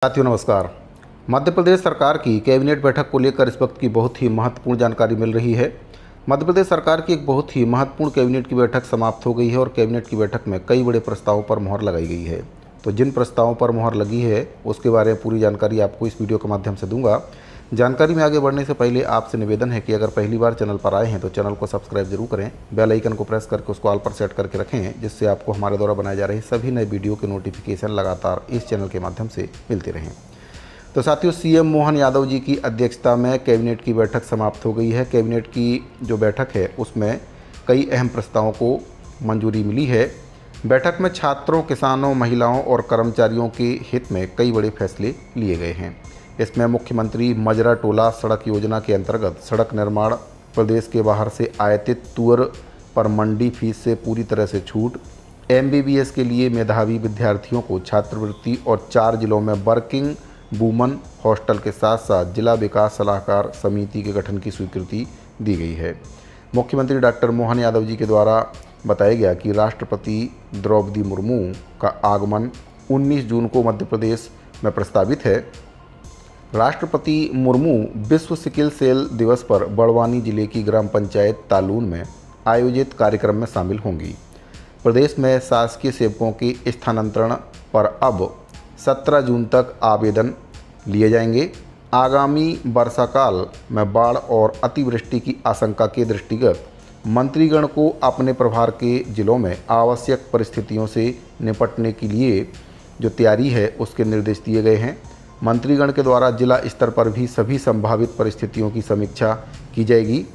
साथियों नमस्कार। मध्य प्रदेश सरकार की कैबिनेट बैठक को लेकर इस वक्त की बहुत ही महत्वपूर्ण जानकारी मिल रही है। मध्य प्रदेश सरकार की एक बहुत ही महत्वपूर्ण कैबिनेट की बैठक समाप्त हो गई है और कैबिनेट की बैठक में कई बड़े प्रस्तावों पर मुहर लगाई गई है। तो जिन प्रस्तावों पर मुहर लगी है उसके बारे में पूरी जानकारी आपको इस वीडियो के माध्यम से दूंगा। जानकारी में आगे बढ़ने से पहले आपसे निवेदन है कि अगर पहली बार चैनल पर आए हैं तो चैनल को सब्सक्राइब जरूर करें, बेल आइकन को प्रेस करके उसको ऑल पर सेट करके रखें, जिससे आपको हमारे द्वारा बनाए जा रहे सभी नए वीडियो के नोटिफिकेशन लगातार इस चैनल के माध्यम से मिलते रहें। तो साथियों, सीएम मोहन यादव जी की अध्यक्षता में कैबिनेट की बैठक समाप्त हो गई है। कैबिनेट की जो बैठक है उसमें कई अहम प्रस्तावों को मंजूरी मिली है। बैठक में छात्रों, किसानों, महिलाओं और कर्मचारियों के हित में कई बड़े फैसले लिए गए हैं। इसमें मुख्यमंत्री मजरा टोला सड़क योजना के अंतर्गत सड़क निर्माण, प्रदेश के बाहर से आयातित तुअर पर मंडी फीस से पूरी तरह से छूट, एमबीबीएस के लिए मेधावी विद्यार्थियों को छात्रवृत्ति और 4 जिलों में वर्किंग वूमन हॉस्टल के साथ साथ जिला विकास सलाहकार समिति के गठन की स्वीकृति दी गई है। मुख्यमंत्री डॉक्टर मोहन यादव जी के द्वारा बताया गया कि राष्ट्रपति द्रौपदी मुर्मू का आगमन 19 जून को मध्य प्रदेश में प्रस्तावित है। राष्ट्रपति मुर्मू विश्व सिकिल सेल दिवस पर बड़वानी जिले की ग्राम पंचायत तालून में आयोजित कार्यक्रम में शामिल होंगी। प्रदेश में शासकीय सेवकों के स्थानांतरण पर अब 17 जून तक आवेदन लिए जाएंगे। आगामी वर्षाकाल में बाढ़ और अतिवृष्टि की आशंका के दृष्टिगत मंत्रीगण को अपने प्रभार के जिलों में आवश्यक परिस्थितियों से निपटने के लिए जो तैयारी है उसके निर्देश दिए गए हैं। मंत्रीगण के द्वारा जिला स्तर पर भी सभी संभावित परिस्थितियों की समीक्षा की जाएगी।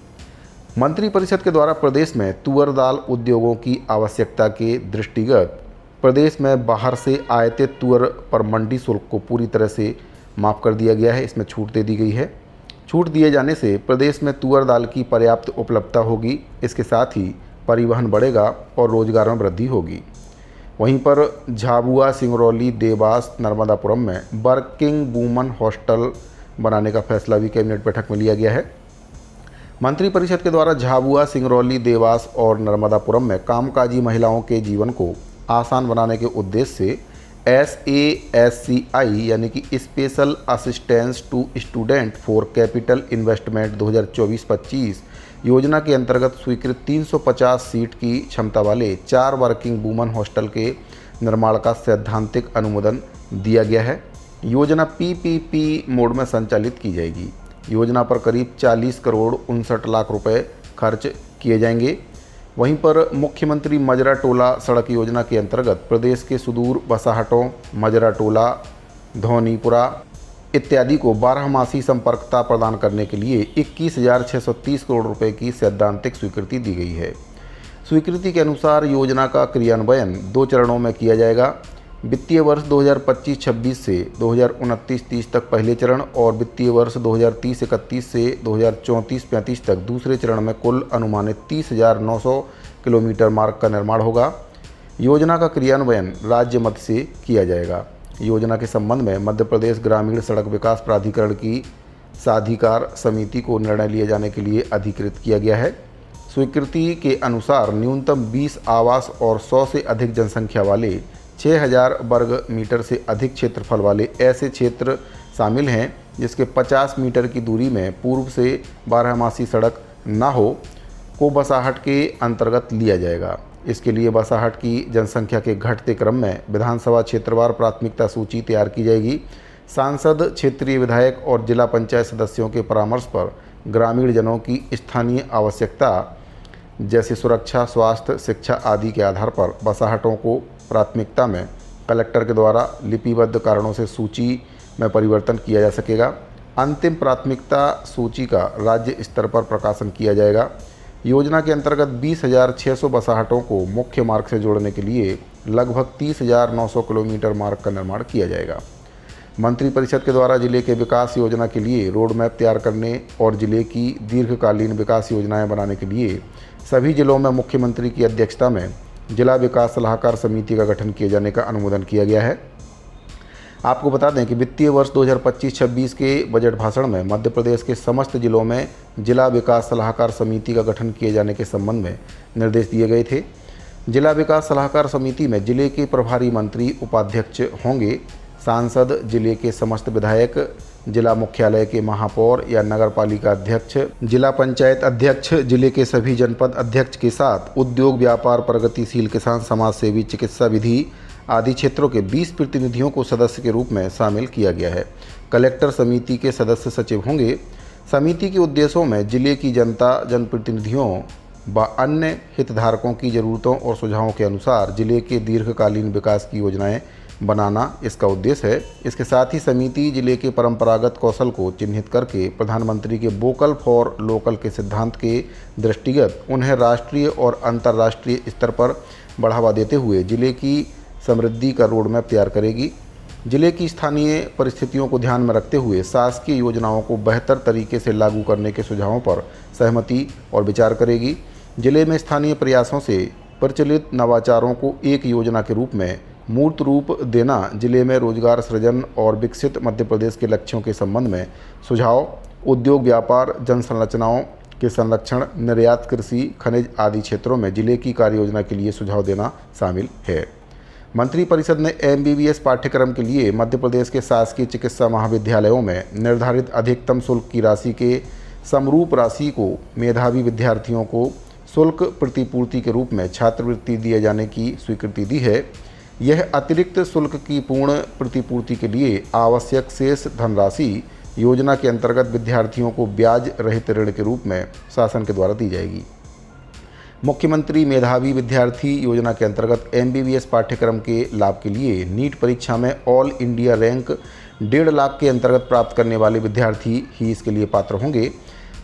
मंत्रिपरिषद के द्वारा प्रदेश में तुअर दाल उद्योगों की आवश्यकता के दृष्टिगत प्रदेश में बाहर से आयातित तुअर पर मंडी शुल्क को पूरी तरह से माफ़ कर दिया गया है। इसमें छूट दे दी गई है। छूट दिए जाने से प्रदेश में तुअर दाल की पर्याप्त उपलब्धता होगी। इसके साथ ही परिवहन बढ़ेगा और रोजगार में वृद्धि होगी। वहीं पर झाबुआ, सिंगरौली, देवास, नर्मदापुरम में वर्किंग वूमन हॉस्टल बनाने का फैसला भी कैबिनेट बैठक में लिया गया है। मंत्रिपरिषद के द्वारा झाबुआ, सिंगरौली, देवास और नर्मदापुरम में कामकाजी महिलाओं के जीवन को आसान बनाने के उद्देश्य से SASCI यानी कि special assistance to student for capital investment 2024-25 योजना के अंतर्गत स्वीकृत 350 सीट की क्षमता वाले 4 वर्किंग वूमन हॉस्टल के निर्माण का सैद्धांतिक अनुमोदन दिया गया है। योजना PPP मोड में संचालित की जाएगी। योजना पर करीब 40 करोड़ 59 लाख रुपए खर्च किए जाएंगे। वहीं पर मुख्यमंत्री मजरा टोला सड़क योजना के अंतर्गत प्रदेश के सुदूर बसाहटों मजरा टोला, धौनीपुरा इत्यादि को 12मासी संपर्कता प्रदान करने के लिए 21,630 करोड़ रुपए की सैद्धांतिक स्वीकृति दी गई है। स्वीकृति के अनुसार योजना का क्रियान्वयन 2 चरणों में किया जाएगा। वित्तीय वर्ष 2025-26 से 2029-30 तक पहले चरण और वित्तीय वर्ष 2030-31 से 2034-35 तक दूसरे चरण में कुल अनुमानित 30,900 किलोमीटर मार्ग का निर्माण होगा। योजना का क्रियान्वयन राज्य मद से किया जाएगा। योजना के संबंध में मध्य प्रदेश ग्रामीण सड़क विकास प्राधिकरण की साधिकार समिति को निर्णय लिए जाने के लिए अधिकृत किया गया है। स्वीकृति के अनुसार न्यूनतम 20 आवास और 100 से अधिक जनसंख्या वाले 6,000 वर्ग मीटर से अधिक क्षेत्रफल वाले ऐसे क्षेत्र शामिल हैं जिसके 50 मीटर की दूरी में पूर्व से 12मासी सड़क न हो को बसाहट के अंतर्गत लिया जाएगा। इसके लिए बसाहट की जनसंख्या के घटते क्रम में विधानसभा क्षेत्रवार प्राथमिकता सूची तैयार की जाएगी। सांसद, क्षेत्रीय विधायक और जिला पंचायत सदस्यों के परामर्श पर ग्रामीण जनों की स्थानीय आवश्यकता जैसे सुरक्षा, स्वास्थ्य, शिक्षा आदि के आधार पर बसाहटों को प्राथमिकता में कलेक्टर के द्वारा लिपिबद्ध कारणों से सूची में परिवर्तन किया जा सकेगा। अंतिम प्राथमिकता सूची का राज्य स्तर पर प्रकाशन किया जाएगा। योजना के अंतर्गत 20,600 बसाहटों को मुख्य मार्ग से जोड़ने के लिए लगभग 30,900 किलोमीटर मार्ग का निर्माण किया जाएगा। मंत्रिपरिषद के द्वारा जिले के विकास योजना के लिए रोड मैप तैयार करने और जिले की दीर्घकालीन विकास योजनाएं बनाने के लिए सभी जिलों में मुख्यमंत्री की अध्यक्षता में जिला विकास सलाहकार समिति का गठन किए जाने का अनुमोदन किया गया है। आपको बता दें कि वित्तीय वर्ष 2025-26 के बजट भाषण में मध्य प्रदेश के समस्त जिलों में जिला विकास सलाहकार समिति का गठन किए जाने के संबंध में निर्देश दिए गए थे। जिला विकास सलाहकार समिति में जिले के प्रभारी मंत्री उपाध्यक्ष होंगे। सांसद, जिले के समस्त विधायक, जिला मुख्यालय के महापौर या नगर पालिका अध्यक्ष, जिला पंचायत अध्यक्ष, जिले के सभी जनपद अध्यक्ष के साथ उद्योग, व्यापार, प्रगतिशील किसान, समाज सेवी, चिकित्सा विधि आदि क्षेत्रों के 20 प्रतिनिधियों को सदस्य के रूप में शामिल किया गया है। कलेक्टर समिति के सदस्य सचिव होंगे। समिति के उद्देश्यों में जिले की जनता, जनप्रतिनिधियों व अन्य हितधारकों की ज़रूरतों और सुझावों के अनुसार जिले के दीर्घकालीन विकास की योजनाएं बनाना इसका उद्देश्य है। इसके साथ ही समिति जिले के परंपरागत कौशल को चिन्हित करके प्रधानमंत्री के वोकल फॉर लोकल के सिद्धांत के दृष्टिगत उन्हें राष्ट्रीय और अंतर्राष्ट्रीय स्तर पर बढ़ावा देते हुए जिले की समृद्धि का रोड मैप तैयार करेगी। जिले की स्थानीय परिस्थितियों को ध्यान में रखते हुए शासकीय योजनाओं को बेहतर तरीके से लागू करने के सुझावों पर सहमति और विचार करेगी। जिले में स्थानीय प्रयासों से प्रचलित नवाचारों को एक योजना के रूप में मूर्त रूप देना, जिले में रोजगार सृजन और विकसित मध्य प्रदेश के लक्ष्यों के संबंध में सुझाव, उद्योग, व्यापार, जन संरचनाओं के संरक्षण, निर्यात, कृषि, खनिज आदि क्षेत्रों में जिले की कार्य योजना के लिए सुझाव देना शामिल है। मंत्रिपरिषद ने MBBS पाठ्यक्रम के लिए मध्य प्रदेश के शासकीय चिकित्सा महाविद्यालयों में निर्धारित अधिकतम शुल्क की राशि के समरूप राशि को मेधावी विद्यार्थियों को शुल्क प्रतिपूर्ति के रूप में छात्रवृत्ति दिए जाने की स्वीकृति दी है। यह अतिरिक्त शुल्क की पूर्ण प्रतिपूर्ति के लिए आवश्यक शेष धनराशि योजना के अंतर्गत विद्यार्थियों को ब्याज रहित ऋण के रूप में शासन के द्वारा दी जाएगी। मुख्यमंत्री मेधावी विद्यार्थी योजना के अंतर्गत MBBS पाठ्यक्रम के लाभ के लिए नीट परीक्षा में ऑल इंडिया रैंक 1.5 लाख के अंतर्गत प्राप्त करने वाले विद्यार्थी ही इसके लिए पात्र होंगे।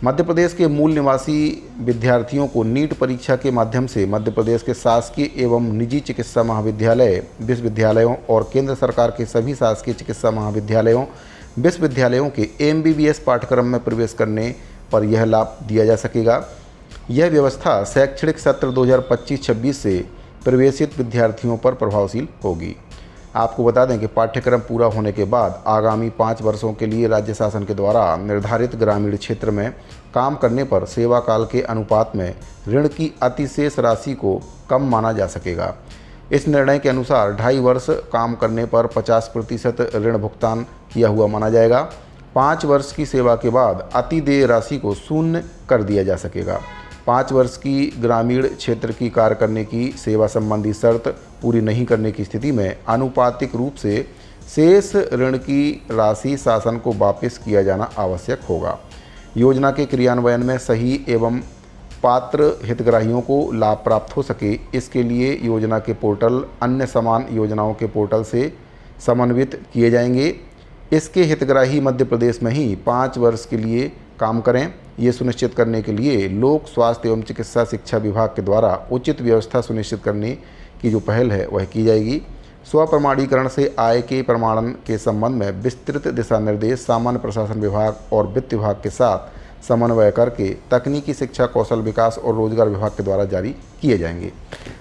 मध्य प्रदेश के मूल निवासी विद्यार्थियों को नीट परीक्षा के माध्यम से मध्य प्रदेश के शासकीय एवं निजी चिकित्सा महाविद्यालय, विश्वविद्यालयों और केंद्र सरकार के सभी शासकीय चिकित्सा महाविद्यालयों, विश्वविद्यालयों के MBBS पाठ्यक्रम में प्रवेश करने पर यह लाभ दिया जा सकेगा। यह व्यवस्था शैक्षणिक सत्र 2025-26 से प्रवेशित विद्यार्थियों पर प्रभावशील होगी। आपको बता दें कि पाठ्यक्रम पूरा होने के बाद आगामी 5 वर्षों के लिए राज्य शासन के द्वारा निर्धारित ग्रामीण क्षेत्र में काम करने पर सेवा काल के अनुपात में ऋण की अतिशेष राशि को कम माना जा सकेगा। इस निर्णय के अनुसार 2.5 वर्ष काम करने पर 50% ऋण भुगतान किया हुआ माना जाएगा। 5 वर्ष की सेवा के बाद अतिदेय राशि को शून्य कर दिया जा सकेगा। 5 वर्ष की ग्रामीण क्षेत्र की कार्य करने की सेवा संबंधी शर्त पूरी नहीं करने की स्थिति में आनुपातिक रूप से शेष ऋण की राशि शासन को वापस किया जाना आवश्यक होगा। योजना के क्रियान्वयन में सही एवं पात्र हितग्राहियों को लाभ प्राप्त हो सके, इसके लिए योजना के पोर्टल अन्य समान योजनाओं के पोर्टल से समन्वित किए जाएंगे। इसके हितग्राही मध्य प्रदेश में ही 5 वर्ष के लिए काम करें, ये सुनिश्चित करने के लिए लोक स्वास्थ्य एवं चिकित्सा शिक्षा विभाग के द्वारा उचित व्यवस्था सुनिश्चित करने की जो पहल है वह की जाएगी। स्वप्रमाणीकरण से आय के प्रमाणन के संबंध में विस्तृत दिशा निर्देश सामान्य प्रशासन विभाग और वित्त विभाग के साथ समन्वय करके तकनीकी शिक्षा, कौशल विकास और रोजगार विभाग के द्वारा जारी किए जाएंगे।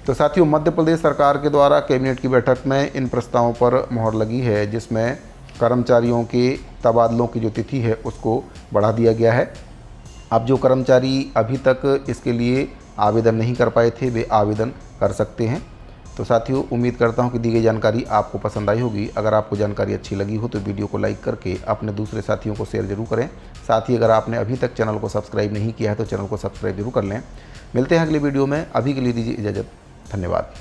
तो साथियों, मध्य प्रदेश सरकार के द्वारा कैबिनेट की बैठक में इन प्रस्तावों पर मोहर लगी है, जिसमें कर्मचारियों के तबादलों की जो तिथि है उसको बढ़ा दिया गया है। अब जो कर्मचारी अभी तक इसके लिए आवेदन नहीं कर पाए थे वे आवेदन कर सकते हैं। तो साथियों, उम्मीद करता हूं कि दी गई जानकारी आपको पसंद आई होगी। अगर आपको जानकारी अच्छी लगी हो तो वीडियो को लाइक करके अपने दूसरे साथियों को शेयर जरूर करें। साथ ही अगर आपने अभी तक चैनल को सब्सक्राइब नहीं किया है तो चैनल को सब्सक्राइब जरूर कर लें। मिलते हैं अगले वीडियो में, अभी के लिए दीजिए इजाज़त। धन्यवाद।